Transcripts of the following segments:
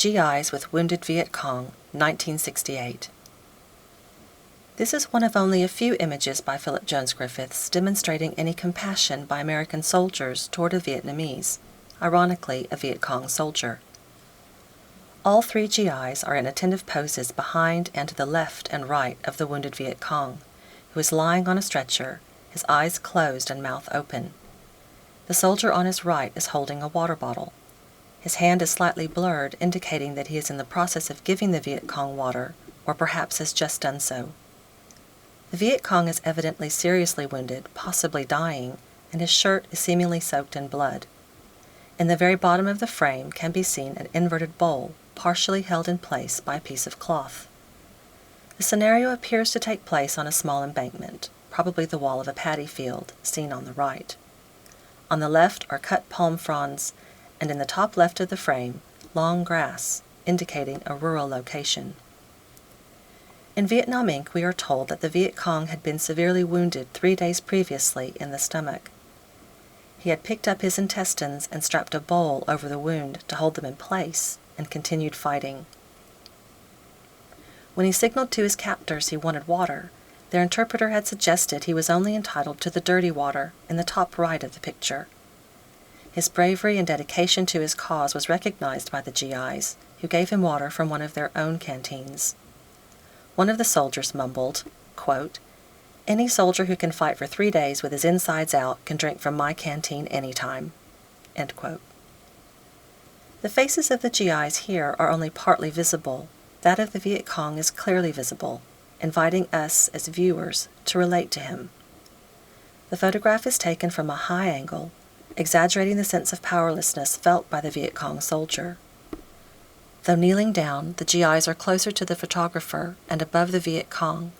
GIs with Wounded Vietcong, 1968. This is one of only a few images by Philip Jones Griffiths demonstrating any compassion by American soldiers toward a Vietnamese, ironically a Viet Cong soldier. All three GIs are in attentive poses behind and to the left and right of the wounded Viet Cong, who is lying on a stretcher, his eyes closed and mouth open. The soldier on his right is holding a water bottle. His hand is slightly blurred, indicating that he is in the process of giving the Viet Cong water, or perhaps has just done so. The Viet Cong is evidently seriously wounded, possibly dying, and his shirt is seemingly soaked in blood. In the very bottom of the frame can be seen an inverted bowl, partially held in place by a piece of cloth. The scenario appears to take place on a small embankment, probably the wall of a paddy field, seen on the right. On the left are cut palm fronds, and in the top left of the frame, long grass, indicating a rural location. In Vietnam Inc., we are told that the Viet Cong had been severely wounded 3 days previously in the stomach. He had picked up his intestines and strapped a bowl over the wound to hold them in place, and continued fighting. When he signaled to his captors he wanted water, their interpreter had suggested he was only entitled to the dirty water in the top right of the picture. His bravery and dedication to his cause was recognized by the GIs, who gave him water from one of their own canteens. One of the soldiers mumbled, quote, "Any soldier who can fight for 3 days with his insides out can drink from my canteen any time." End quote. The faces of the GIs here are only partly visible. That of the Viet Cong is clearly visible, inviting us as viewers to relate to him. The photograph is taken from a high angle, exaggerating the sense of powerlessness felt by the Viet Cong soldier. Though kneeling down, the GIs are closer to the photographer and above the Viet Cong,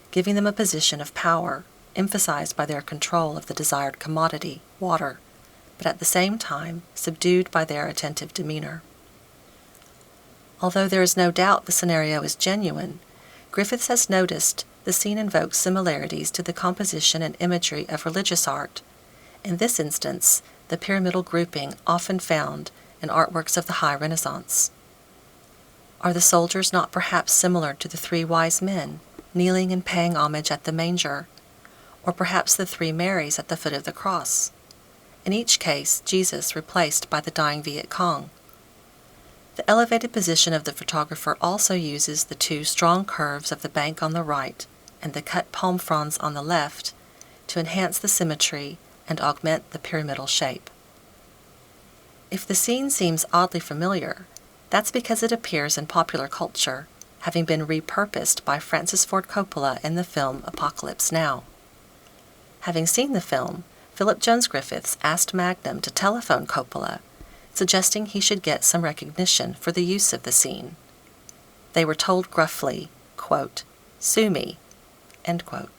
giving them a position of power, emphasized by their control of the desired commodity, water, but at the same time subdued by their attentive demeanor. Although there is no doubt the scenario is genuine, Griffiths has noticed the scene invokes similarities to the composition and imagery of religious art, in this instance the pyramidal grouping often found in artworks of the High Renaissance. Are the soldiers not perhaps similar to the 3 wise men, kneeling and paying homage at the manger, or perhaps the 3 Marys at the foot of the cross? In each case, Jesus replaced by the dying Viet Cong. The elevated position of the photographer also uses the 2 strong curves of the bank on the right and the cut palm fronds on the left to enhance the symmetry and augment the pyramidal shape. If the scene seems oddly familiar, that's because it appears in popular culture, having been repurposed by Francis Ford Coppola in the film Apocalypse Now. Having seen the film, Philip Jones Griffiths asked Magnum to telephone Coppola, suggesting he should get some recognition for the use of the scene. They were told gruffly, quote, "Sue me," end quote.